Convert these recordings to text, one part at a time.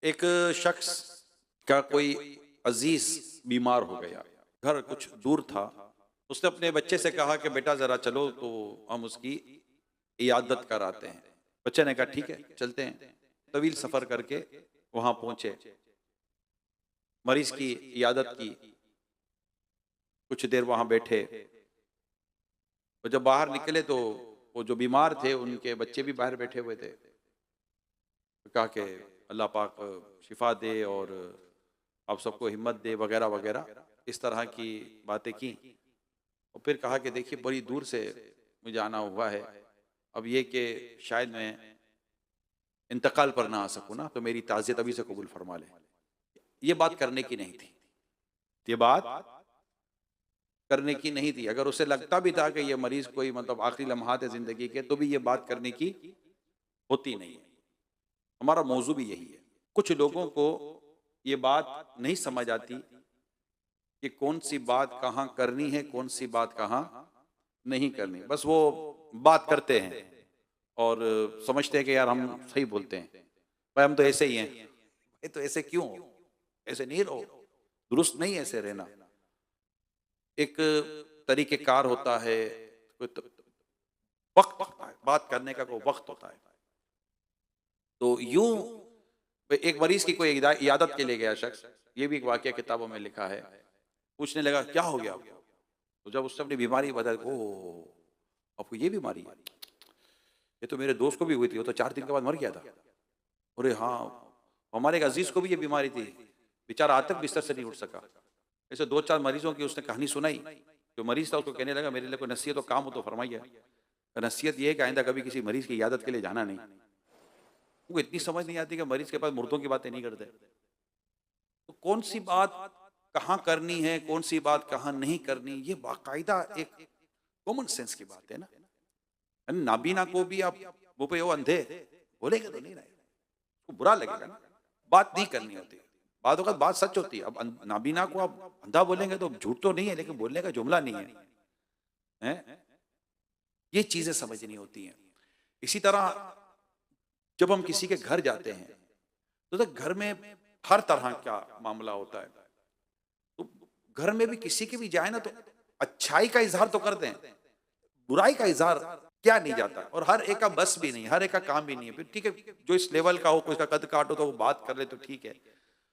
एक शख्स का कोई अजीज बीमार हो गया, घर कुछ दूर था। उसने अपने बच्चे से कहा कि बेटा जरा चलो तो हम उसकी इयादत कराते हैं। बच्चे ने कहा ठीक है चलते हैं। तवील सफर करके वहां पहुंचे, मरीज की इयादत की, कुछ देर वहां बैठे। तो जब बाहर निकले तो वो जो बीमार थे उनके बच्चे भी बाहर बैठे हुए थे। तो कहा कि अल्लाह पाक शिफा दे और आप सबको हिम्मत दे वगैरह वगैरह, इस तरह की बातें की। और फिर कहा कि देखिए बड़ी दूर से मुझे आना हुआ है, अब ये कि शायद मैं इंतकाल पर ना आ सकूं ना, तो मेरी ताज़ियत अभी से कबूल फरमा ले। ये बात करने की नहीं थी, ये बात करने की नहीं थी। अगर उसे लगता भी था कि ये मरीज कोई मतलब आखिरी लम्हात है जिंदगी के, तो भी ये बात करने की होती नहीं है। हमारा मौजू भी यही है। कुछ लोगों को ये बात नहीं समझ आती कि कौन सी बात कहाँ करनी है, कौन सी बात कहाँ नहीं करनी। बस वो बात करते हैं और समझते हैं कि यार हम सही बोलते हैं, भाई हम तो ऐसे ही हैं। भाई तो ऐसे क्यों हो? ऐसे नहीं रहो, दुरुस्त नहीं है ऐसे रहना। एक तरीक़ेकार होता है, कोई वक्त होता है, बात करने का कोई वक्त होता है। तो यूं एक मरीज की कोई इयादत के लिए गया शख्स, ये भी एक वाकया किताबों में लिखा है। पूछने लगा क्या हो गया आपको? तो जब उसने अपनी बीमारी बता, ओ आपको ये बीमारी है? ये तो मेरे दोस्त को भी हुई थी, वो तो 4 दिन के बाद मर गया था। अरे हाँ, हमारे एक अजीज को भी ये बीमारी थी, बेचारा आज तक बिस्तर से नहीं उठ सका। ऐसे 2-4 मरीजों की उसने कहानी सुनाई। जो मरीज था उसको कहने लगा मेरे लिए कोई नसीहत तो काम हो तो फरमाइए। नसीहत ये है कि आइंदा कभी किसी मरीज की इयादत के लिए जाना नहीं। वो इतनी समझ नहीं आती कि मरीज के पास मुर्दों की बातें नहीं करते। तो कौन सी बात कहाँ करनी है, कौन सी बात कहाँ नहीं करनी, ये बाकायदा एक कॉमन सेंस की बात है ना। नाबीना को भी आप वो पे वो अंधे बोलेंगे तो नहीं ना, उसको बुरा लगेगा ना। बात नहीं करनी होती, बातों का बात सच होती है। अब नाबीना को आप अंधा बोलेंगे तो झूठ तो नहीं है, लेकिन बोलने का जुमला नहीं है, हैं? ये चीजें समझनी होती हैं। इसी तरह जब हम किसी के घर जाते हैं तो घर में हर तरह का मामला होता है। तो घर में भी किसी के भी जाए ना तो अच्छाई का इजहार तो कर दें, बुराई का इजहार क्या नहीं जाता। और हर एक का बस भी नहीं, हर एक का काम भी नहीं है। फिर ठीक है, जो इस लेवल का हो, कोई का कद काटो तो वो बात कर ले तो ठीक है।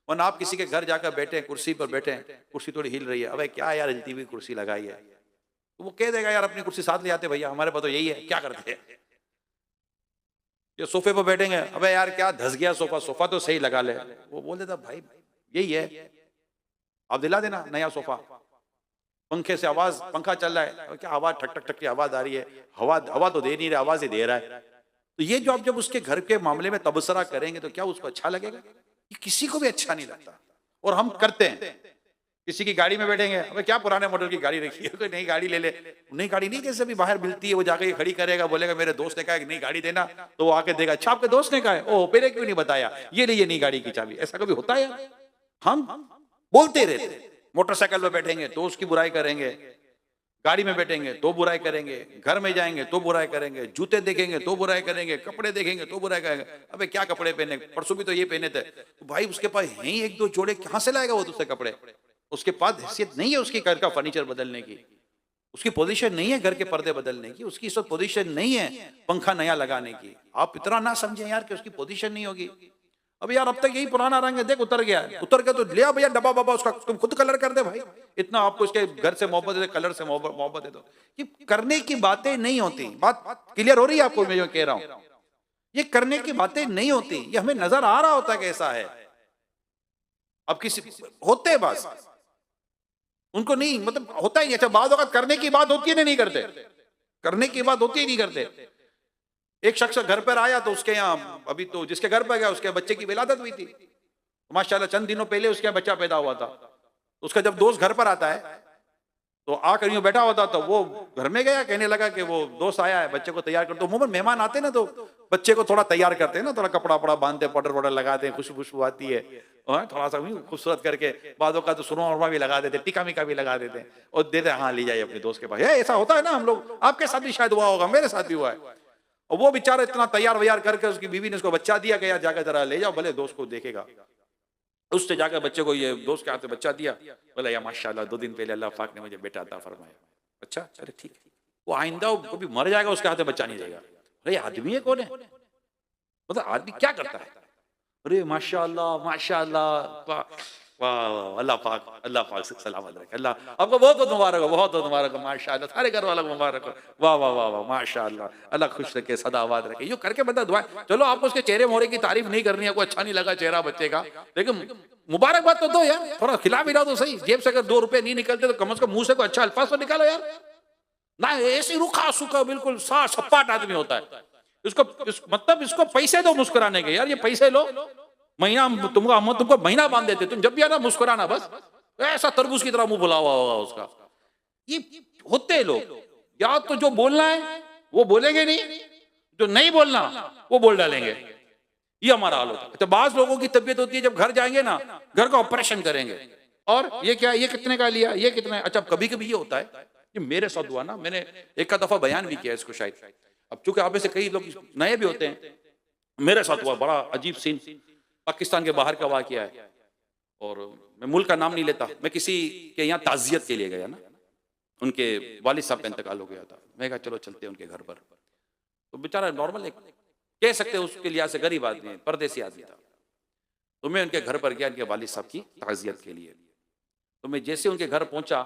वरना आप किसी के घर जाकर बैठे, कुर्सी पर बैठे, कुर्सी थोड़ी हिल रही है, अबे क्या यार हिलती हुई कुर्सी लगाई है, तो वो कह देगा यार अपनी कुर्सी साथ ले आते भैया, हमारे पास तो यही है, क्या करते हैं। ये सोफे पर बैठेंगे, अबे यार क्या धस गया सोफा, सोफा तो सही लगा ले। वो बोल देता भाई यही है, आप दिला देना नया सोफा। पंखे से आवाज, पंखा चल रहा है, क्या आवाज ठक ठक ठक की आवाज आ रही है, हवा हवा तो दे नहीं रहा, आवाज ही दे रहा है। तो ये जो आप जब उसके घर के मामले में तबसरा करेंगे तो क्या उसको अच्छा लगेगा? ये किसी को भी अच्छा नहीं लगता। और हम करते हैं, किसी की गाड़ी में बैठेंगे, अबे क्या पुराने मॉडल की गाड़ी रखी है, कोई नई गाड़ी ले ले। नई गाड़ी नहीं, जैसे अभी बाहर मिलती है वो जाकर खड़ी करेगा, बोलेगा मेरे दोस्त ने कहा नई गाड़ी देना, तो वो आके देगा अच्छा आपके दोस्त ने कहा है, ओह पहले क्यों नहीं बताया, ये लीजिए नई गाड़ी की चाबी। ऐसा कभी होता है? हम बोलते रहते। मोटरसाइकिल में बैठेंगे तो उसकी बुराई करेंगे, गाड़ी में बैठेंगे तो बुराई करेंगे, घर में जाएंगे तो बुराई करेंगे, जूते देखेंगे तो बुराई करेंगे, कपड़े देखेंगे तो बुराई करेंगे। अबे क्या कपड़े पहने, परसों भी तो ये पहने थे। तो भाई उसके पास है ही 1-2 जोड़े, कहां से लाएगा वो दूसरे कपड़े? उसके पास हैसियत नहीं है उसकी घर का फर्नीचर बदलने की, उसकी पोजीशन नहीं है घर के पर्दे बदलने की, उसकी इस वक्त पोजीशन नहीं है पंखा नया लगाने की। आप इतना ना समझें यार कि उसकी पोजीशन नहीं होगी। अब यार अब तक यही पुराना रंग है, देख उतर गया, उतर गया तो ले आ भैया डब्बा बाबा उसका, तुम खुद कलर कर दे भाई, इतना आपको इसके घर से मोहब्बत है, कलर से मोहब्बत है। तो ये करने की बातें नहीं होती। बात क्लियर हो रही है आपको मैं जो कह रहा हूं? ये करने की बातें नहीं होती, ये हमें नजर आ रहा होता है कैसा है। अब किसी होते बस उनको नहीं मतलब होता ही नहीं। अच्छा बाद वक्त करने की बात होती है नहीं करते, करने की बात होती ही नहीं करते। एक शख्स घर पर आया तो उसके यहाँ अभी तो जिसके घर पर गया उसके बच्चे की विलादत हुई थी। माशाल्लाह चंद दिनों पहले उसके बच्चा पैदा हुआ था। उसका जब दोस्त घर पर आता है तो आकर यूं बैठा होता तो वो घर में गया, कहने लगा कि वो दोस्त आया है, बच्चे को तैयार कर दो। मुंह मेहमान आते ना तो बच्चे को थोड़ा तैयार करते हैं ना, थोड़ा कपड़ा वपड़ा बांधते, पाउडर वाउडर लगाते हैं, खुशबू आती है, थोड़ा सा खूबसूरत करके, बादों का तो सुरमा उरमा भी लगा देते, टिका मिका भी लगा देते हैं और देते हाँ ले जाइए अपने दोस्त के पास। ऐसा होता है ना हम लोग, आपके साथ भी शायद हुआ होगा, मेरे साथ भी हुआ है। और वो बेचारा इतना तैयार वैयार करके उसकी बीवी ने उसको बच्चा दिया गया, जाकर जरा ले जाओ, भले दोस्त को देखेगा। उससे जाकर बच्चे को, ये दोस्त के हाथ में बच्चा दिया, बोला या माशाल्लाह 2 दिन पहले अल्लाह पाक ने मुझे बेटा अता फरमाया। अच्छा चले ठीक है। वो आइंदा वो भी मर जाएगा, उसके हाथ में बच्चा नहीं देगा। अरे आदमी है कौन है, मतलब आदमी क्या करता है? अरे माशाल्लाह माशाल्लाह, वाह, अल्लाह पाक से सलामत रखे, अल्लाह आपको बहुत बहुत मुबारक हो, बहुत बहुत मुबारक हो, माशाल्लाह, सारे घर वालों को मुबारक हो, वाह वाह वाह वाह, माशाल्लाह, अल्लाह खुश रखे, सदा आबाद रखे। यूं करके बंदा दुआ, चलो आपको उसके चेहरे मोहरे की तारीफ नहीं करनी है, कोई अच्छा नहीं लगा चेहरा बच्चे का, लेकिन मुबारकबाद तो दो यार, थोड़ा खिला भी रहा तो सही। जेब से अगर 2 रुपए नहीं निकलते तो कम से कम मुंह से कोई अच्छा अल्फाज तो निकालो यार। ना ऐसी रूखा सूखा बिल्कुल साफ सपाट आदमी होता है, इसको मतलब इसको पैसे दो मुस्कुराने के, यार ये पैसे लो, महीना तुमको महीना बांध देते, तुम जब भी आना मुस्कुराना, बस ऐसा तरबूज की तरह मुंह फुला हुआ होगा उसका। ये होते हैं लोग, या तो जो बोलना है वो बोलेंगे नहीं, जो नहीं बोलना वो बोल डालेंगे, ये हमारा हाल होता है। तो बाज लोगों की तबीयत होती है जब घर जाएंगे ना, घर का ऑपरेशन करेंगे, और ये क्या, ये कितने का लिया, ये कितने। अच्छा कभी कभी ये होता है, ये मेरे साथ हुआ ना, मैंने एक का दफा बयान भी किया इसको शायद, अब चूंकि आप में से कई लोग नए भी होते हैं, मेरे साथ हुआ बड़ा अजीब सीन, पाकिस्तान के बाहर का वाकया है, और मैं मुल्क का नाम नहीं लेता, मैं किसी के यहाँ ताजियत के लिए गया ना, उनके वालिद साहब का इंतकाल हो गया था, मैं कहा चलो चलते हैं उनके घर पर। तो बेचारा नॉर्मल एक कह सकते हैं उसके लिहाज से गरीब आदमी है, परदेसी आदमी था, तो मैं उनके घर पर गया इनके वालिद साहब की ताजियत के लिए। तो मैं जैसे उनके घर पहुंचा,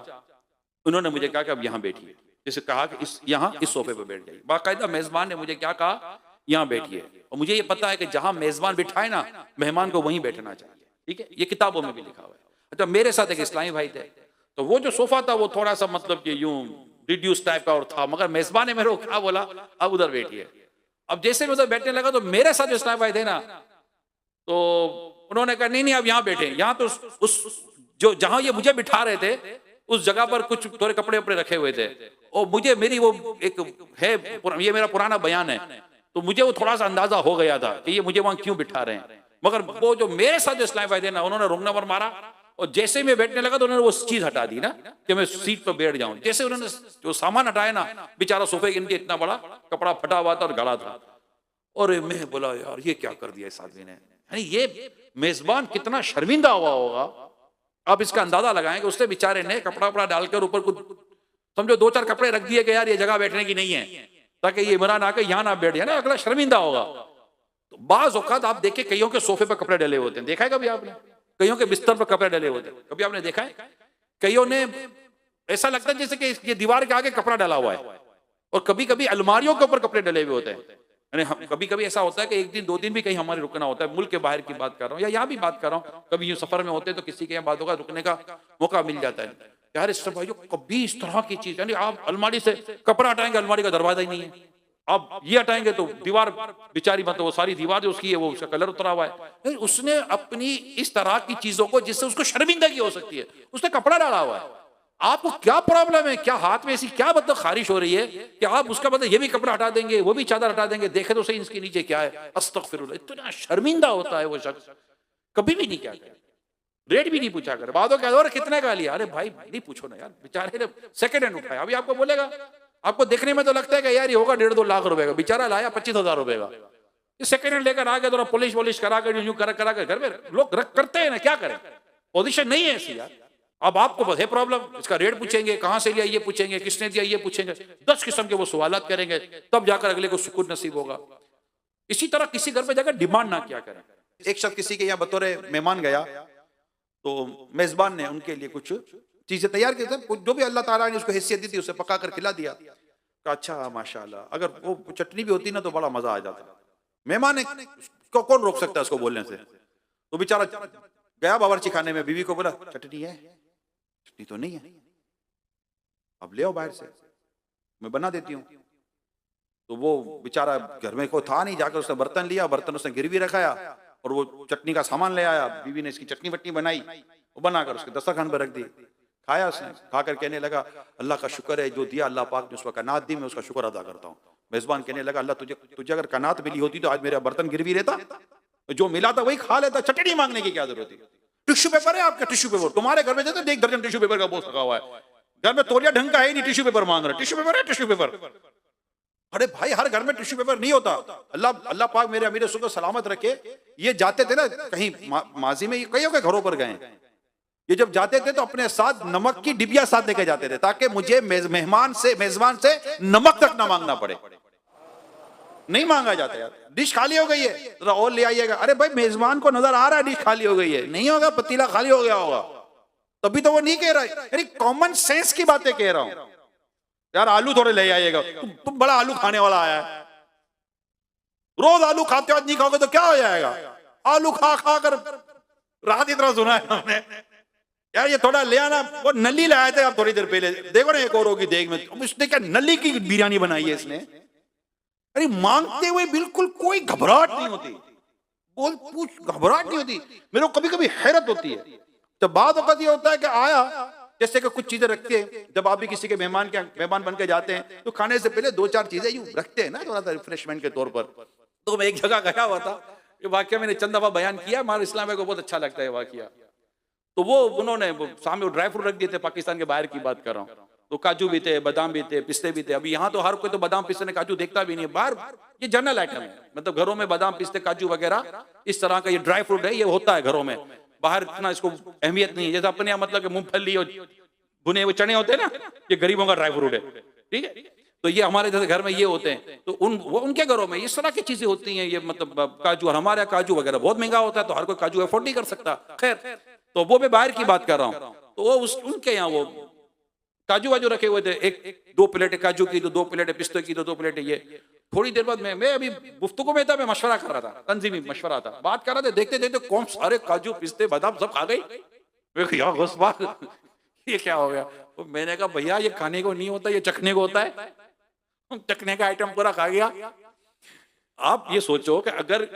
उन्होंने मुझे कहा कि अब यहाँ बैठिए, जैसे कहा कि यहाँ इस सोफे पर बैठ जाइए, बाकायदा मेजबान ने मुझे क्या कहा, यहाँ बैठिए, और मुझे ये पता है कि जहां मेजबान बिठाए ना, मेहमान को वहीं बैठना चाहिए, ठीक है, ये किताबों में भी लिखा हुआ है। अच्छा मेरे साथ एक इस्लामी भाई थे, तो वो जो सोफा था वो थोड़ा सा मतलब कि यूं रिड्यूस टाइप का और था, मगर मेजबान ने मेरे को क्या बोला, अब उधर बैठिए। अब जैसे मैं उधर बैठने लगा तो मेरे साथ जो इस्लामी भाई थे ना, तो उन्होंने कहा नहीं नहीं आप यहाँ बैठे, यहाँ तो उस जो जहां ये मुझे बिठा रहे थे उस जगह पर कुछ थोड़े कपड़े वपड़े रखे हुए थे, और मुझे मेरी वो एक है, ये मेरा पुराना बयान है, तो मुझे वो थोड़ा सा अंदाजा हो गया था कि ये मुझे वहां क्यों बिठा रहे हैं। मगर वो जो मेरे साथ जो इस्लामी भाई थे ना, उन्होंने रुकना पर मारा, और जैसे ही मैं बैठने लगा तो उन्होंने वो चीज हटा दी ना कि मैं सीट पर बैठ जाऊं। जैसे उन्होंने जो सामान हटाया ना, बेचारा सोफे के नीचे इतना बड़ा कपड़ा फटा हुआ था और गड़ा था, और मैं बोला यार ये क्या कर दिया इस आदमी ने, यानी ये मेजबान कितना शर्मिंदा हुआ होगा। आप इसका अंदाजा लगाएं कि उसने बेचारे ने कपड़ा वपड़ा डालकर ऊपर कुछ समझो 2-4 कपड़े रख दिए कि यार ये जगह बैठने की नहीं है, ताकि ये इमरान आके यहाँ ना बैठ जाए ना, अगला शर्मिंदा होगा। तो बाज औकात आप देखें कईयों के सोफे पर कपड़े डले होते हैं, देखा है कभी आपने, कईयों के बिस्तर पर कपड़े डले होते हैं, कभी आपने देखा है? कईयों ने ऐसा लगता है जैसे कि ये दीवार के आगे कपड़ा डला हुआ है, और कभी कभी अलमारियों के ऊपर कपड़े डले हुए होते हैं। यानी कभी कभी ऐसा होता है कि 1 दिन 2 दिन भी कहीं हमारे रुकना होता है, मुल्क के बाहर की बात कर रहा हूँ या यहाँ भी बात कर रहा हूँ, कभी यूं सफर में होते हैं तो किसी के यहाँ बात होगा, रुकने का मौका मिल जाता है। यार इस भाई कभी इस तरह की चीज, यानी आप अलमारी से कपड़ा हटाएंगे, अलमारी का दरवाजा ही नहीं है, आप ये हटाएंगे तो दीवार बेचारी, मतलब वो सारी दीवार जो उसकी है वो उसका कलर उतरा हुआ है। उसने अपनी इस तरह की चीजों को जिससे उसको शर्मिंदगी हो सकती है, उसने कपड़ा डाला हुआ है। आपको क्या प्रॉब्लम है, क्या हाथ में ऐसी क्या मतलब खारिश हो रही है कि आप उसका मतलब ये भी कपड़ा हटा देंगे, वो भी चादर हटा देंगे, देखे तो सही इसके नीचे क्या है। अस्तगफिरुल्लाह, इतना शर्मिंदा होता है वो शख्स, कभी भी नहीं क्या करे, रेट भी नहीं पूछा करे, बातों क्या और कितने का लिया, अरे भाई नहीं पूछो ना यार, बेचारे ने सेकंड हैंड उठाया, अभी आपको बोलेगा, आपको देखने में तो लगता है कि यार ये होगा 1.5-2 लाख रुपए का, बेचारा लाया 25,000 रुपए का, ये सेकंड हैंड लेकर आ गया, थोड़ा पॉलिश वॉलिश करा कर यूं करा कर घर में लोग करते हैं ना, क्या करें, पोजीशन नहीं है ऐसी यार। अब आपको बस है प्रॉब्लम, इसका रेट पूछेंगे, कहां से लिया ये पूछेंगे, किसने दिया ये पूछेंगे, 10 किस्म के वो सवालात करेंगे, तब जाकर अगले को सुकून नसीब होगा। इसी तरह किसी घर पे जाकर डिमांड ना किया करें। एक शख्स किसी के यहाँ बतौर मेहमान गया, तो मेजबान ने उनके लिए कुछ चीजें तैयार की, जो भी अल्लाह ताला ने उसको हैसियत दी थी उसे पका कर खिला दिया। अच्छा माशाल्लाह, अगर वो चटनी भी होती ना तो बड़ा मजा आ जाता। मेहमान है, कौन रोक सकता है उसको बोलने से। तो बेचारा गया बावर्ची खाने में, बीवी को बोला चटनी है, चटनी तो नहीं है, अब ले आओ बाहर से, मैं बना देती हूँ। तो वो बेचारा घर में कोई था नहीं, जाकर उसने बर्तन लिया, बर्तन उसने गिरवी रखाया और वो चटनी का सामान ले आया। बीवी ने इसकी चटनी वटनी बनाई, वो बनाकर उसके दस्तरखान पर रख दी, खाया उसने, खाकर कहने लगा अल्लाह का शुक्र है जो दिया अल्लाह पाक ने उसको कनात दी, मैं उसका शुक्र अदा करता हूँ। मेजबान कहने लगा अल्लाह तुझे अगर कनात मिली होती तो आज मेरा बर्तन गिरवी रहता, जो मिला था वही खा लेता, चटनी मांगने की क्या जरूरत है। टिश्यू पेपर है आपका, टिश्यू पेपर तुम्हारे घर में जाते 1 दर्जन टिश्यू पेपर का बोझ लगा हुआ है, घर में तौलिया ढंग का है नहीं, टिश्यू पेपर मांग रहे, टिश्यू पेपर है टिश्यू पेपर। अरे भाई हर घर में टिश्यू पेपर नहीं होता। अल्लाह अल्लाह पाक मेरे अमीर सुको सलामत रखे, ये जाते थे ना कहीं माजी में, कईयों के घरों पर गए, ये जब जाते थे तो अपने साथ नमक की डिबिया साथ लेके जाते थे ताकि मुझे मेजबान से नमक तक ना मांगना पड़े। नहीं मांगा जाता यार, डिश खाली हो गई है जरा और ले आइएगा। अरे भाई मेजबान को नजर आ रहा है डिश खाली हो गई है, नहीं होगा पतीला खाली हो गया होगा, तभी तो वो नहीं कह रहा है। यानी कॉमन सेंस की बातें कह रहा हूं यार। आलू थोड़े ले आइएगा, तुम बड़ा आलू खाने वाला आया है, रोज आलू खाते हो, आज नहीं खाओगे तो क्या हो जाएगा। आलू खा खा कर रात इतना सुना है हमने यार, ये थोड़ा ले आना। वो नली लाए थे आप थोड़ी देर पहले, देखो ना एक और होगी देख में, उसने क्या नली की बिरयानी बनाई है इसने। अरे मांगते हुए बिल्कुल कोई घबराहट नहीं होती, बोल पूछ घबराहट नहीं होती। मेरे को कभी कभी हैरत होती है, जब बात वक्त ये होता है कि आया, जैसे कि कुछ चीजें रखते हैं, जब आप भी किसी के मेहमान बन के जाते हैं तो खाने से पहले 2-4 चीजें यूं रखते हैं ना, थोड़ा सा रिफ्रेशमेंट के तौर पर। तो मैं एक जगह गया हुआ था, ये वाकया मैंने चंद दफा बयान किया, हमारे इस्लाम में को बहुत अच्छा लगता है वाकया। तो वो उन्होंने सामने ड्राई फ्रूट रख दिए थे, पाकिस्तान के बाहर की बात कर रहा हूँ, तो काजू भी थे, बादाम भी थे, पिस्ते भी थे। अभी यहाँ तो हर कोई तो बादाम पिस्ते ने काजू देखता भी नहीं है, बाहर ये जनरल आइटम है, मतलब घरों में बादाम पिस्ते काजू वगैरह इस तरह का ये ड्राई फ्रूट है, ये होता है घरों में, बाहर इतना इसको अहमियत नहीं है। जैसे अपने यहाँ मतलब मूंगफली और भुने हुए चने होते हैं ना, ये गरीबों का ड्राई फ्रूट है, ठीक है। तो ये हमारे जैसे घर में ये होते हैं, तो उनके घरों में इस तरह की चीजें होती हैं, ये मतलब काजू। और हमारे काजू वगैरह बहुत महंगा होता है, तो हर कोई काजू अफोर्ड नहीं कर सकता। खैर, तो वो मैं बाहर की बात कर रहा हूँ, तो वो उनके यहाँ वो काजू वाजू रखे हुए थे, 1-2 प्लेटें काजू की, तो 2 प्लेटें पिस्ते की, तो 2 प्लेटें ये। थोड़ी देर बाद मैं अभी गुफ्तगू में था, मैं मशवरा कर रहा था, तंजीमी मशवरा था, बात कर रहे थे, देखते देखते कौन सारे काजू पिस्ते बादाम सब खा गई। ये क्या हो गया। तो मैंने कहा भैया ये खाने को नहीं होता, ये चखने को होता है, चखने का आइटम पूरा खा गया। आप ये सोचो कि अगर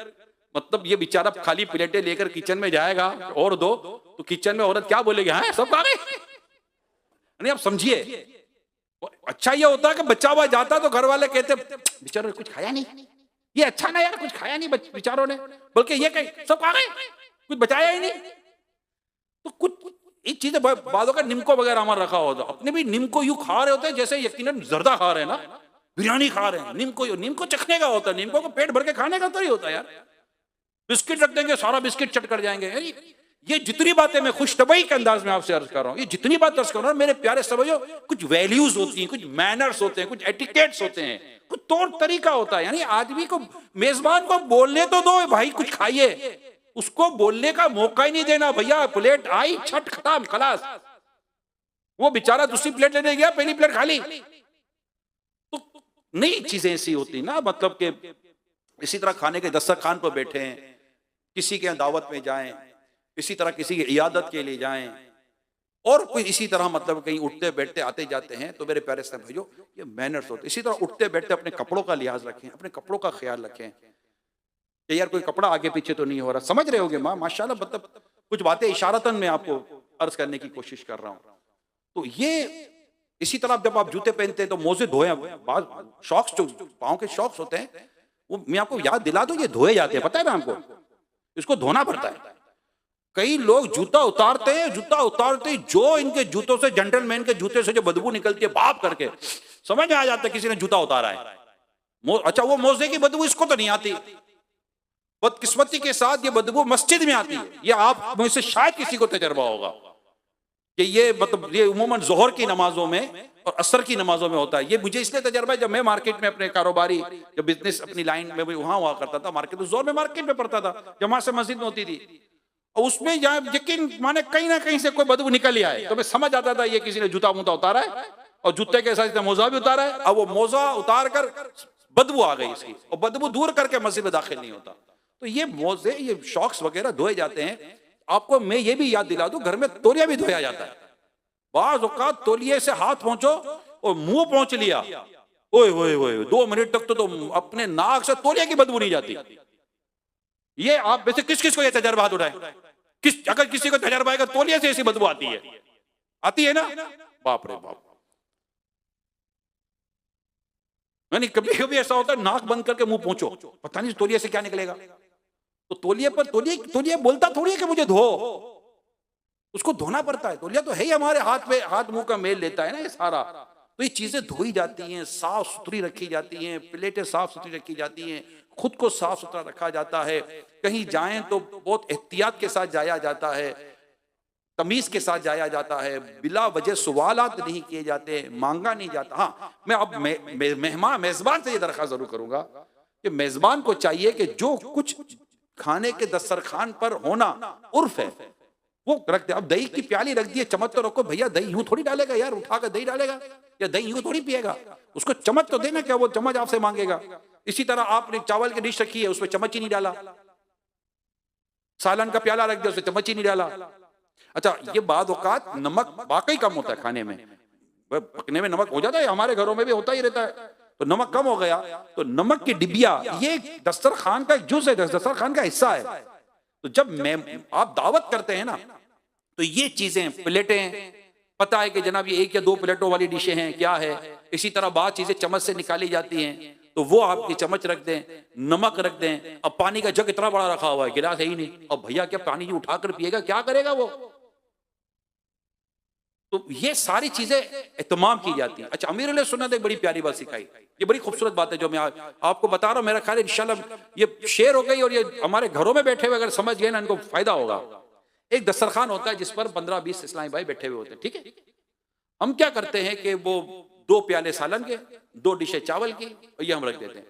मतलब ये बेचारा खाली प्लेटें लेकर किचन में जाएगा और दो, तो किचन में औरत क्या बोलेगी, हाँ सब खा गए। नहीं आप समझिए, अच्छा ये होता है कि बच्चा हुआ जाता तो घर वाले कहते बेचारों ने कुछ खाया नहीं, ये अच्छा ना यार, कुछ खाया नहीं बेचारों ने, बल्कि ये कहे सब खा गए, कुछ बचाया ही नहीं। तो कुछ एक चीजें बादों का निम्को वगैरह हमारा रखा होता, अपने भी निम्को यूं खा रहे होते हैं जैसे यकीनन जर्दा खा रहे हैं ना, बिरयानी खा रहे हैं। निम्को चखने का होता है, निम्को को पेट भर के खाने का तो ही होता है यार। बिस्किट रख देंगे, सारा बिस्किट चट कर जाएंगे। ये जितनी बातें मैं खुश तबई के अंदाज में आपसे अर्ज कर रहा हूँ, ये जितनी बात अर्ज कर रहा हूँ मेरे प्यारे समझो, कुछ वैल्यूज होती हैं, कुछ मैनर्स होते हैं, कुछ एटिकेट्स होते हैं, कुछ तौर तरीका होता है। यानी आदमी को, मेजबान को बोलने तो दो भाई कुछ खाइए, उसको बोलने का मौका ही नहीं देना। भैया प्लेट आई, छट खत्म खलास, वो बेचारा दूसरी प्लेट लेने गया, पहली प्लेट खाली। तो नई चीजें ऐसी होती ना, मतलब कि इसी तरह खाने के दस्तरखान पर बैठे हैं, किसी के यहाँ दावत में जाएं, इसी तरह किसी की इयादत के लिए जाएं, और कोई इसी तरह मतलब कहीं उठते बैठते आते जाते हैं, तो मेरे प्यारे से भाइयों ये मैनर्स होते। इसी तरह उठते बैठते अपने कपड़ों का लिहाज रखें, अपने कपड़ों का ख्याल रखें कि यार कोई कपड़ा आगे पीछे तो नहीं हो रहा। समझ रहे होगे माशाल्लाह, मतलब कुछ बातें इशारतन में आपको अर्ज करने की कोशिश कर रहा हूं। तो ये इसी तरह जब आप जूते पहनते हैं तो मोजे धोए, शॉक्स जो पाँव के शॉक्स होते हैं वो मैं आपको याद दिला दूं, ये धोए जाते हैं, पता है ना आपको, इसको धोना पड़ता है। कई लोग जूता उतारते हैं, जूता उतारते ही जो इनके जूतों से, जेंटलमैन के जूते से जो बदबू निकलती है बाप करके, समझ में आ जाता है किसी ने जूता उतारा है। अच्छा वो मोजे की बदबू इसको तो नहीं आती, बदकिस्मती के साथ ये बदबू मस्जिद में आती है। ये आप में से शायद किसी को तजर्बा होगा कि ये मतलब ये उमूमन जोहर की नमाजों में और असर की नमाजों में होता है। ये मुझे इसलिए तजर्बा है, जब मैं मार्केट में अपने कारोबारी जब बिजनेस अपनी लाइन में वहां हुआ करता था, मार्केट तो जोर में मार्केट में पड़ता था, जमा से मस्जिद में होती थी, और उसमें यकीन माने कहीं ना कहीं से कोई बदबू निकल ही आए तो मैं समझ आता था ये किसी ने जूता मूता उतारा है, और जूते के साथ मोजा भी उतारा है। अब वो मोजा उतार कर बदबू आ गई इसकी, और बदबू दूर करके मस्जिद में दाखिल नहीं होता। तो ये मोजे, ये शॉक्स वगैरह धोए जाते हैं। आपको मैं ये भी याद दिला दूं, घर में तौलिया भी धोया जाता है। बाज़ औक़ात तौलिए से हाथ पहुंचो और मुंह पहुंच लिया, ओए ओए ओए 2 मिनट तक तो अपने नाक से तौलिया की बदबू नहीं जाती। ये आप वैसे किस किस को ये तजर्बा हाथ उठाए, अगर किसी को तजर्बा है तौलिया से ऐसी बदबू आती है ना, बाप रे बाप। नहीं कभी कभी ऐसा होता है नाक बंद करके मुंह पहुंचो, पता नहीं तौलिया से क्या निकलेगा। तो तौलिया पर तौलिया बोलता थोड़ी है कि मुझे धो, उसको धोना पड़ता है। तौलिया तो है ही हमारे हाथ में, हाथ मुंह का मेल लेता है ना ये सारा, तो ये चीजें धोई जाती हैं, साफ सुथरी रखी जाती हैं, प्लेटें साफ सुथरी रखी जाती हैं, खुद को साफ सुथरा रखा जाता है। कहीं जाएं तो बहुत एहतियात के साथ जाया जाता है, तमीज के साथ जाया जाता है, बिला वजह सवालात नहीं किए जाते, मांगा नहीं जाता। हाँ, मैं अब मेहमान मेजबान से ये दरख्वास्त जरूर करूंगा कि मेजबान को चाहिए कि जो कुछ खाने के दस्तरखान पर होना उर्फ है वो रख दे। अब दही की प्याली रख दी है, चम्मच तो रखो भैया, दही यूं थोड़ी डालेगा यार, उठाकर दही डालेगा, या दही यूं थोड़ी पिएगा, उसको चम्मच तो देना, क्या वो चम्मच आपसे मांगेगा। इसी तरह आपने चावल की डिश रखी है, उसमें चम्मच ही नहीं डाला, सालन का प्याला रख दिया, उसमें चम्मच ही नहीं डाला। अच्छा, ये बाद औकात नमक वाकई कम होता है खाने में, पकने में नमक हो जाता है, हमारे घरों में भी होता ही रहता है, तो नमक कम हो गया तो नमक की डिबिया ये दस्तरखान का एक जुज है, दस्तरखान का हिस्सा है। तो जब आप दावत करते हैं ना, तो ये चीजें, प्लेटें, पता है कि जनाब ये 1 या 2 प्लेटों वाली डिशें हैं, क्या है, इसी तरह बात चीजें चम्मच से निकाली जाती हैं, तो वो आपकी चम्मच रख दें, नमक रख दें। अब पानी का जग इतना बड़ा रखा हुआ है, गिलास है ही नहीं, अब भैया क्या पानी उठाकर पिएगा, क्या करेगा वो। तो ये सारी चीजें एहतमाम की जाती है। अच्छा, अमीरुल सुन्नत एक बड़ी प्यारी बात सिखाई, ये बड़ी खूबसूरत बात है जो मैं आपको बता रहा हूं, मेरा ख्याल है इंशाल्लाह ये शेयर हो गई और ये हमारे घरों में बैठे हुए अगर समझ गए ना, इनको फायदा होगा। एक दस्तरखान होता है जिस पर 15-20 इस्लामी भाई बैठे हुए होते हैं, ठीक है। हम क्या करते हैं कि वो 2 प्याले सालन के, 2 डिशे चावल की, ये हम रख देते हैं।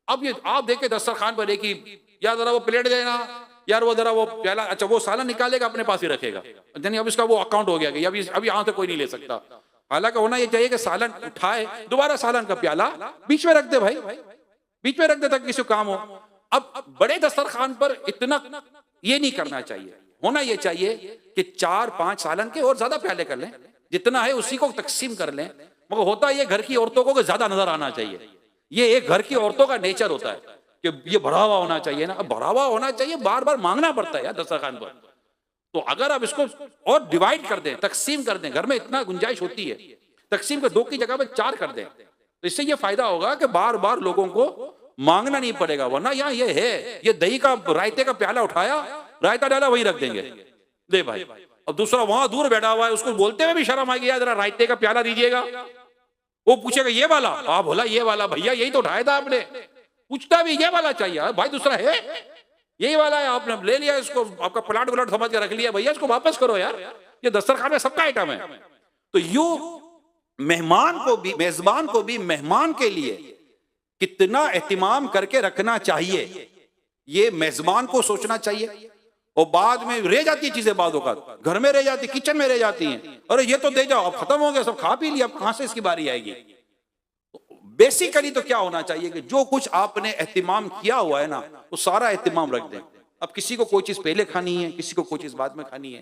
अब ये आप देखे दस्तरखान पर एक ही, या जरा वो प्लेट देना यार, वो जरा वो प्याला, अच्छा वो सालन निकालेगा अपने पास ही रखेगा, यानी अब इसका वो अकाउंट हो गया कि अभी यहाँ से कोई नहीं ले सकता। हालांकि होना ये चाहिए कि सालन उठाए, दोबारा सालन का प्याला बीच में रख दे भाई, बीच में रख दे ताकि किसी को काम हो। अब बड़े दस्तरखान पर इतना ये नहीं करना चाहिए, होना ये चाहिए कि 4-5 सालन के और ज्यादा प्याले कर लें, जितना है उसी को तकसीम कर लें। मगर होता है ये घर की औरतों को ज्यादा नजर आना चाहिए, ये एक घर की औरतों का नेचर होता है कि ये भरा हुआ होना चाहिए ना, अब भरा हुआ होना चाहिए, बार बार मांगना पड़ता है यार दस्तरखान पर। तो अगर आप इसको और डिवाइड कर दें, तकसीम कर दें, घर में इतना गुंजाइश होती है, तकसीम को 2 की जगह पे 4 कर दें, तो इससे ये फायदा होगा कि बार बार लोगों को मांगना नहीं पड़ेगा। वरना यहाँ ये है, ये दही का रायते का प्याला उठाया, रायता डाला, वही रख देंगे, दे भाई। अब दूसरा वहां दूर बैठा हुआ है, उसको बोलते हुए भी शर्म आएगी, यार जरा रायते का प्याला दीजिएगा। वो पूछेगा ये वाला, आप बोला ये वाला, भैया यही तो उठाया था आपने। पूछता भी ये वाला चाहिए, भाई दूसरा है, यही वाला है, आपने ले लिया इसको, आपका प्लाट व्लाट समझ के रख लिया, भैया इसको वापस करो यार, ये दस्तरखान में सबका आइटम है। तो यूं मेहमान को भी, मेजबान को भी मेहमान के लिए कितना एहतिमाम करके रखना चाहिए, ये मेजबान को सोचना चाहिए। और बाद में रह जाती है चीजें, बाद औक़ात घर में रह जाती, किचन में रह जाती हैं, अरे ये तो दे जाओ, अब खत्म हो गया, सब खा पी लिया, अब कहां से इसकी बारी आएगी। बेसिकली तो क्या होना चाहिए कि जो कुछ आपने एहतिमाम किया हुआ है ना, वो सारा एहतिमाम रख दें। अब किसी को कोई चीज पहले खानी है, किसी को कोई चीज बाद में खानी है,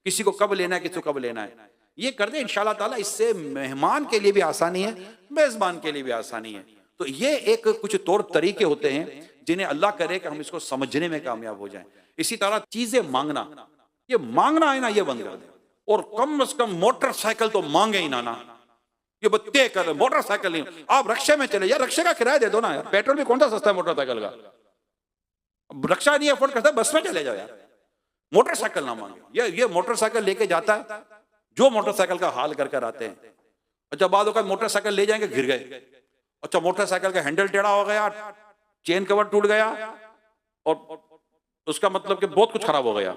किसी को कब लेना है, किसी को कब लेना है, ये कर दे इंशाल्लाह ताला। इससे मेहमान के लिए भी आसानी है, मेजबान के लिए भी आसानी है। तो ये एक कुछ तौर तरीके होते हैं जिन्हें अल्लाह करे कि हम इसको समझने में कामयाब हो जाएं। इसी तरह चीजें मांगना, ये मांगना है ना, ये बंद कर दे, और कम से कम मोटरसाइकिल तो मांगे ही ना, ये बत्ते कर, मोटरसाइकिल नहीं, आप रक्षा में चले यार, रक्षा का किराया दे दो ना यार, पेट्रोल भी कौन सा सस्ता है मोटरसाइकिल का, रक्षा नहीं अफोर्ड करता, बस में चले जाओ यार, मोटरसाइकिल ना मांगे। ये मोटरसाइकिल लेके जाता है, जो मोटरसाइकिल का हाल कर कर आते हैं। अच्छा, बाद होगा मोटरसाइकिल ले जाएंगे, गिर गए, अच्छा मोटरसाइकिल का हैंडल टेढ़ा हो गया, चेन कवर टूट गया, और उसका मतलब कि बहुत कुछ खराब हो गया।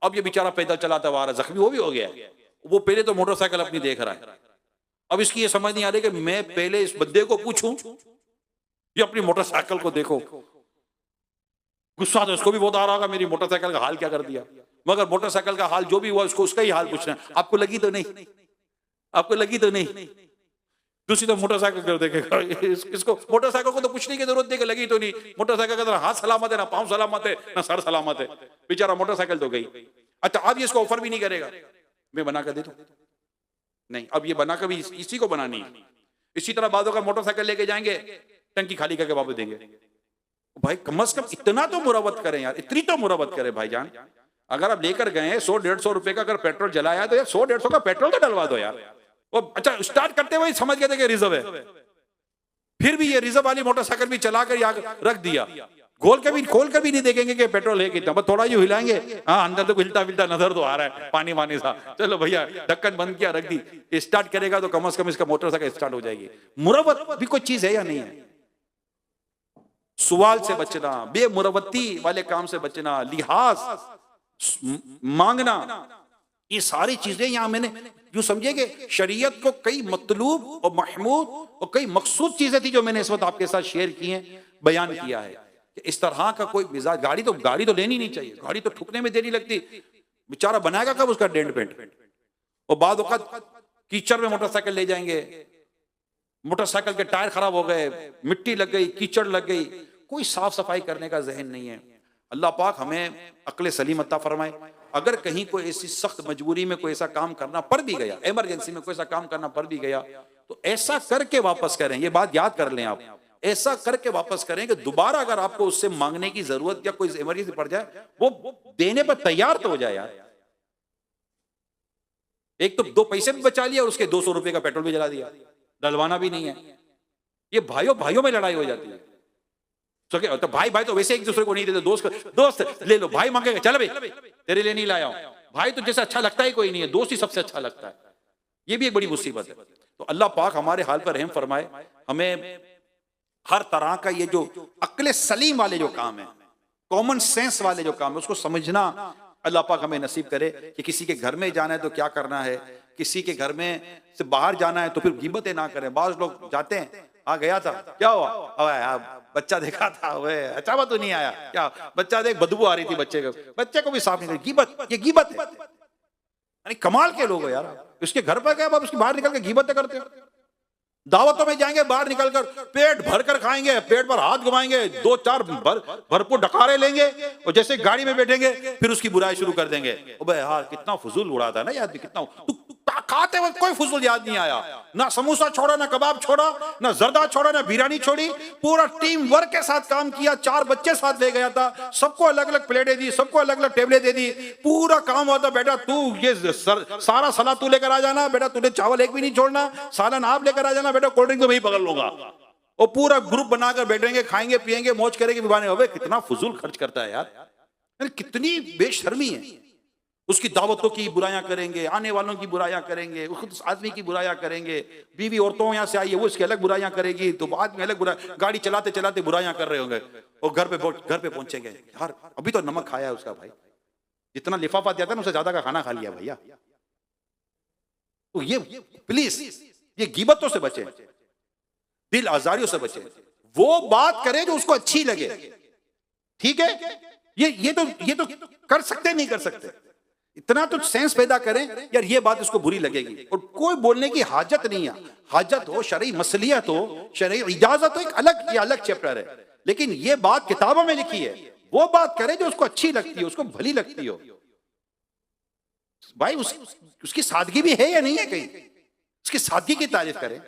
अब ये बेचारा पैदल चलाता हुआ आ रहा, जख्मी वो भी हो गया, वो पहले तो मोटरसाइकिल अपनी देख रहा है, अब इसकी ये समझ नहीं आ रही कि मैं पहले इस बंदे को पूछूं, ये अपनी मोटरसाइकिल को देखो। गुस्सा तो इसको भी बहुत आ रहा होगा, मेरी मोटरसाइकिल का हाल क्या कर दिया। मगर मोटरसाइकिल का हाल जो भी हुआ, उसको उसका ही हाल पूछना है, आपको लगी तो नहीं, आपको लगी तो नहीं। दूसरी तो मोटरसाइकिल कर देखेगा, इसको मोटरसाइकिल को तो पूछने की जरूरत नहीं कि लगी तो नहीं, मोटरसाइकिल का हाथ सलामत है ना, पांव सलामत है ना, सर सलामत है, बेचारा मोटरसाइकिल तो गई। अच्छा, अब ये इसको ऑफर भी नहीं करेगा, मैं बना कर दे दूं, नहीं, अब ये बना कर भी इसी को बनानी है। इसी तरह बादों का मोटरसाइकिल लेके जाएंगे, टंकी खाली करके वापस देंगे। भाई कम से कम इतना तो मुरवत करें यार, इतनी तो मुरवत करें भाईजान। अगर आप लेकर गए 100-150 रुपए का अगर पेट्रोल जलाया तो यार 100-150 का पेट्रोल तो डलवा दो यार। वो अच्छा स्टार्ट करते हुए समझ गए थे कि रिजर्व है, फिर भी ये रिजर्व वाली मोटरसाइकिल भी चला कर रख दिया, खोल कर भी नहीं देखेंगे कि पेट्रोल है कितना, बस थोड़ा यूं हिलाएंगे, हाँ अंदर तो हिलता हिलता नजर तो आ रहा है, पानी पानी सा, चलो भैया ढक्कन बंद किया रख दी, स्टार्ट करेगा तो कम से कम इसका मोटरसाइकिल स्टार्ट हो जाएगी। मुरव्वत भी कोई चीज है या नहीं है? सवाल से बचना, बेमुरवत्ती वाले काम से बचना, लिहाज मांगना, ये सारी चीजें यहां मैंने यूं समझिए कि शरीयत को कई मतलूब और महमूद और कई मकसूद चीजें थी जो मैंने इस वक्त आपके साथ शेयर की हैं, बयान किया है कि इस तरह का कोई मिजाज, गाड़ी तो लेनी नहीं चाहिए, गाड़ी तो ठुकने में देरी लगती, बेचारा बनाएगा कब उसका डेंट पेंट, और बाद वक्त कीचड़ में मोटरसाइकिल ले जाएंगे, मोटरसाइकिल के टायर खराब हो गए, मिट्टी लग गई, कीचड़ लग गई, कोई साफ सफाई करने का जहन नहीं है। अल्लाह पाक हमें अक्ल सलीम अता फरमाए। अगर कहीं कोई ऐसी सख्त मजबूरी में कोई ऐसा काम करना पड़ भी गया, इमरजेंसी में कोई ऐसा काम करना पड़ भी गया, तो ऐसा करके वापस करें, ये बात याद कर लें आप, ऐसा करके वापस करें कि दोबारा अगर आपको उससे मांगने की जरूरत या कोई इमरजेंसी पड़ जाए, वो देने पर तैयार तो हो जाए यार। एक तो 2 पैसे भी बचा लिया और उसके 200 रुपए का पेट्रोल भी जला दिया, डलवाना भी नहीं है। ये भाइयों में लड़ाई हो जाती है, तो भाई तो वैसे एक दूसरे को नहीं देते, दोस्त ले लो, भाई मांगेगा चल भाई तेरे लिए नहीं लाया हूं, भाई तो जैसे अच्छा लगता ही कोई नहीं है, दोस्त ही सबसे अच्छा लगता है। ये भी एक बड़ी मुसीबत है। तो अल्लाह पाक हमारे हाल पर रहम फरमाए, हमें हर तरह का ये जो अक्ल सलीम वाले जो काम है, कॉमन सेंस वाले जो काम है, उसको समझना अल्लाह पाक हमें नसीब करे कि किसी के घर में जाना है तो क्या करना है, किसी के घर में से बाहर जाना है तो फिर गिबतें ना करें। बाज लोग जाते हैं, गया था, क्या हुआ, बच्चा देखा था, अच्छा बात तो नहीं आया, क्या बच्चा देख बदबू आ रही थी बच्चे को, बच्चे को भी साफ नहीं, गिबत, ये गिबत है। अरे कमाल के लोग हो यार, उसके घर पर गए, उसके बाहर निकल के गिबतें करते हो। दावतों में जाएंगे, बाहर निकलकर पेट भर कर खाएंगे, पेट पर हाथ घुमाएंगे, 2-4 भरपूर डकारे लेंगे, और जैसे गाड़ी में बैठेंगे फिर उसकी बुराई शुरू कर देंगे। अबे यार कितना फजूल उड़ाता है ना यार, कितना खाते वक्त कोई फजूल याद नहीं आया, ना समोसा छोड़ा, ना कबाब छोड़ा, ना जर्दा छोड़ा, ना बिरयानी छोड़ी, पूरा टीम वर्क के साथ काम किया। 4 बच्चे साथ ले गया था, सबको अलग अलग प्लेटें दी, सबको अलग अलग टेबलें दे दी, पूरा काम हुआ था, बेटा तू ये सारा सलाद तू लेकर आ जाना, बेटा तूने चावल एक भी नहीं छोड़ना, सालन आप लेकर आ जाना, बेटा कोल्ड ड्रिंक तो मैं ही पकड़ लूंगा। और पूरा ग्रुप बनाकर बैठेंगे, खाएंगे पिएंगे, मौज करेंगे, बिबाने। कितना फजूल खर्च करता है यार, कितनी बेशर्मी है। उसकी दावतों की बुराइयां करेंगे, आने वालों की बुराइयां करेंगे, उस आदमी की बुराइयां करेंगे, बीवी औरतों यहाँ से आई है वो उसकी अलग बुराइयां करेगी, तो बाद में अलग बुराई, गाड़ी चलाते चलाते बुराइयां कर रहे होंगे, और घर पे पहुंचेंगे, यार अभी तो नमक खाया है उसका भाई, जितना लिफाफा दिया था ना उससे ज्यादा का खाना खा लिया भैया। तो ये प्लीज ये गिबतों से बचे, दिल आजारियों से बचे, वो बात करें जो उसको अच्छी लगे, ठीक है। ये तो कर सकते नहीं कर सकते, इतना तो सेंस पैदा करें यार ये बात उसको बुरी लगेगी, और कोई बोलने की हाजत नहीं है। हाजत हो, शरई मसलियत हो, शरई इजाजत हो, ये अलग चैप्टर है, लेकिन ये बात किताबों में लिखी है, वो बात करे जो उसको अच्छी लगती है, उसको भली लगती हो। भाई उसकी सादगी भी है या नहीं है, कहीं उसकी सादगी की तारीफ करें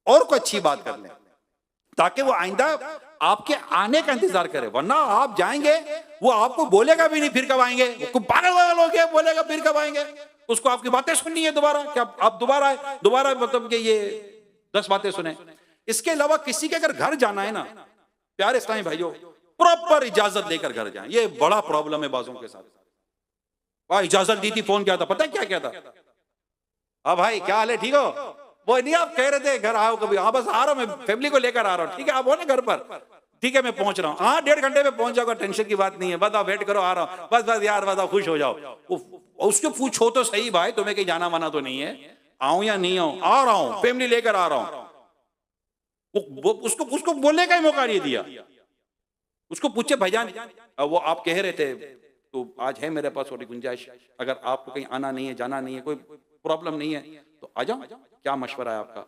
और कोई अच्छी बात कर ले, ताकि वो आइंदा आपके आने का इंतजार करे। वरना आप जाएंगे, वो आपको बोलेगा भी नहीं फिर कब आएंगे, वो पागल हो गया, बोलेगा फिर कब आएंगे, उसको आपकी बातें सुननी है दोबारा, क्या आप दोबारा मतलब कि ये 10 बातें सुने। इसके अलावा किसी के अगर घर जाना है ना, प्यारे इस्लामी भाइयों, प्रॉपर इजाजत लेकर घर जाएं। ये बड़ा प्रॉब्लम है बाजों के साथ। भाई इजाजत दी थी, फोन किया था, पता है क्या था, हाँ भाई क्या हाल है, ठीक हो, वो नहीं आप कह रहे थे घर आओ कभी, हाँ बस आ रहा हूं, मैं फैमिली को लेकर आ रहा हूँ, ठीक है आप हो ना घर पर, ठीक है मैं पहुंच रहा हूँ, हाँ 1.5 घंटे में पहुंच जाऊंगा, टेंशन की बात नहीं है, बस आप वेट करो, आ रहा हूँ, बस यार बस आप खुश हो जाओ। उसको पूछो तो सही भाई तुम्हें कहीं जाना माना तो नहीं है, आऊं या नहीं आऊं, आ रहा हूं, फैमिली लेकर आ रहा हूं। उसको बोलने का ही मौका नहीं दिया। उसको पूछे भाईजान वो आप कह रहे थे तो आज है मेरे पास थोड़ी गुंजाइश, अगर आपको कहीं आना नहीं है, जाना नहीं है, कोई प्रॉब्लम नहीं है तो आ जाओ, क्या मशवरा है आपका,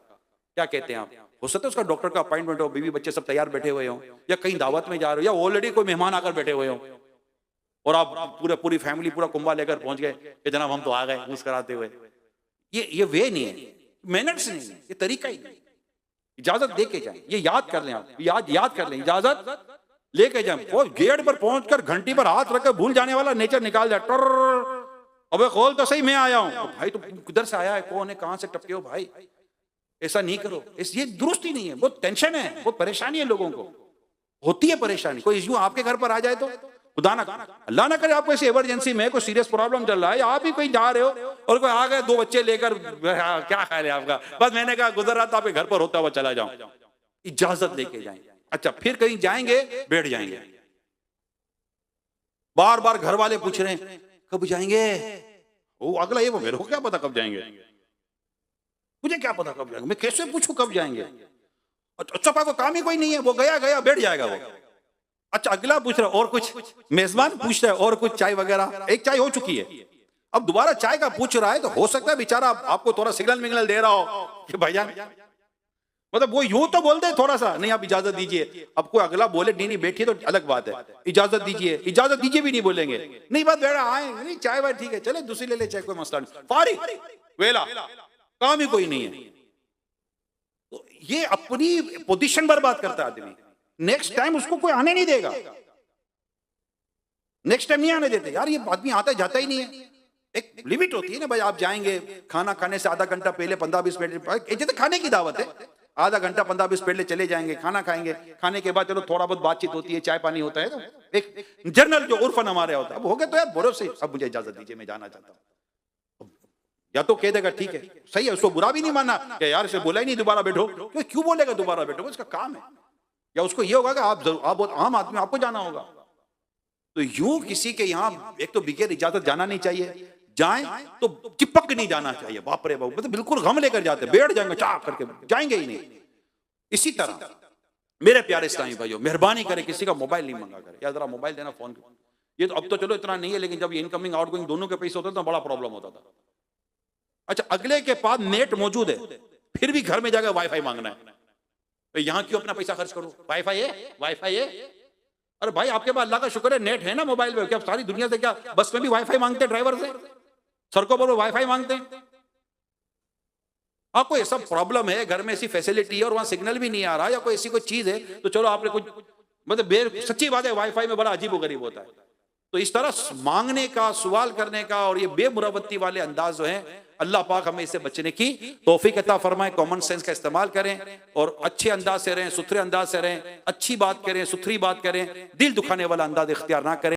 क्या कहते हैं आप। हो सकता है उसका डॉक्टर का अपॉइंटमेंट हो, बीवी बच्चे सब तैयार बैठे हुए हो, या कहीं दावत में जा रहे हो, या ऑलरेडी कोई मेहमान आकर बैठे हुए हो, और आप पूरी फैमिली पूरा कुंभा लेकर पहुंच गए कि जनाब हम तो आ गए मुस्कुराते हुए। ये वे नहीं है, मैनर्स नहीं है, ये तरीका ही नहीं। इजाजत दे के जाए, ये याद कर लें आप, याद कर लें, इजाजत लेके जाए। वो गेट पर पहुंचकर घंटी पर हाथ रखकर भूल जाने वाला नेचर निकाल जाए, अबे खोल तो सही मैं आया हूं, तो भाई तो किधर से आया है, कौन है, कहां से टपके हो भाई, ऐसा नहीं करो, ये दुरुस्ती नहीं है, बहुत टेंशन है, बहुत परेशानी है लोगों को। होती है परेशानी, कोई इश्यू आपके घर पर आ जाए तो खुदा ना अल्लाह ना करे आपको ऐसी इमरजेंसी में कोई सीरियस प्रॉब्लम चल रहा है, आप ही कहीं जा रहे हो और कोई आ गए 2 बच्चे लेकर, क्या ख्याल है आपका? बस मैंने कहा गुजर रहा था आपके घर पर होता हुआ चला जाऊं, इजाजत लेके जाएं। अच्छा, फिर कहीं जाएंगे, बैठ जाएंगे, बार बार घर वाले पूछ रहे हैं कब जाएंगे, वो अगला ये, वो मेरे को क्या पता कब जाएंगे, मुझे क्या पता कब जाएंगे, मैं कैसे पूछूं कब जाएंगे? अच्छा पापा काम ही कोई नहीं है, वो गया गया बैठ जाएगा वो। अच्छा अगला पूछ रहा है और कुछ, मेजबान पूछ रहा है और कुछ, चाय वगैरह, एक चाय हो चुकी है, अब दोबारा चाय का पूछ रहा है, तो हो सकता है बेचारा आपको थोड़ा सिग्नल मिग्नल दे रहा हो कि भाईजान, मतलब वो यूं तो बोल दे थोड़ा सा, नहीं आप इजाजत दीजिए, अब कोई अगला बोले नहीं नहीं बैठिए तो अलग बात है, इजाजत दीजिए भी नहीं बोलेंगे, नहीं बात बैठा आए, नहीं चाय वाय ठीक है, चले दूसरी ले ले चाय, कोई मसला नहीं, फारिग वेला, काम ही कोई नहीं है। तो ये अपनी पोजीशन बर्बाद करता है आदमी, नेक्स्ट टाइम उसको कोई आने नहीं देगा, नेक्स्ट टाइम नहीं आने देते यार, ये आदमी आता जाता ही नहीं है, एक लिमिट होती है ना भाई, आप जाएंगे खाना खाने से आधा घंटा पहले 15-20 मिनट, जैसे खाने की दावत है, आधा घंटा 15-20 पहले चले जाएंगे, खाना खाएंगे, खाने के बाद चलो थोड़ा बहुत बातचीत होती है, चाय पानी होता है, तो एक जनरल जो उर्फन हमारे होता है, अब हो गए तो यार भरोसे, अब मुझे इजाजत दीजिए मैं जाना चाहता हूँ, या तो कह देगा ठीक है सही है, उसको बुरा भी नहीं माना कि यार इसे बोला ही नहीं दोबारा बैठो, क्यों बोलेगा दोबारा बैठो, उसका काम है, या उसको ये होगा कि आप बहुत आम आदमी, आपको जाना होगा। तो यूं किसी के यहाँ एक तो बगैर इजाजत जाना नहीं चाहिए, जाएं तो चिपक नहीं जाना चाहिए, बाप रे बाप, मतलब बिल्कुल गम लेकर जाते, बैठ जाएंगे चाह करके, जाएंगे ही नहीं। इसी तरह मेरे प्यारे इस्लामी भाइयों, मेहरबानी करें किसी का मोबाइल नहीं मंगा करें, या जरा मोबाइल देना, फोन, ये तो अब तो चलो इतना नहीं है, लेकिन जब ये इनकमिंग आउटगोइंग दोनों के पैसे होते तो बड़ा प्रॉब्लम होता था। अच्छा अगले के पास नेट मौजूद है, फिर भी घर में जाकर वाईफाई मांगना है, तो यहां क्यों अपना पैसा खर्च करो, वाईफाई है, अरे भाई आपके पास अल्लाह का शुक्र है नेट है ना मोबाइल में, क्या सारी दुनिया से, क्या बस में भी वाईफाई मांगते हैं, ड्राइवर से सड़कों पर वाईफाई मांगते हैं? आपको ऐसा प्रॉब्लम है, घर में ऐसी फैसिलिटी है और वहां सिग्नल भी नहीं आ रहा, या कोई ऐसी कोई चीज है, तो चलो आपने कुछ, मतलब सच्ची बात है वाईफाई में बड़ा अजीब गरीब होता है। तो इस तरह मांगने का, सवाल करने का और ये बेमुरवत्ती वाले अंदाज जो हैं, अल्लाह पाक हमें इससे बचने की तौफीक अता फरमाए, कॉमन सेंस का इस्तेमाल करें और अच्छे अंदाज से रहें, सुथरे अंदाज से रहें, अच्छी बात करें, सुथरी बात करें, दिल दुखाने वाला अंदाज इख्तियार ना करें।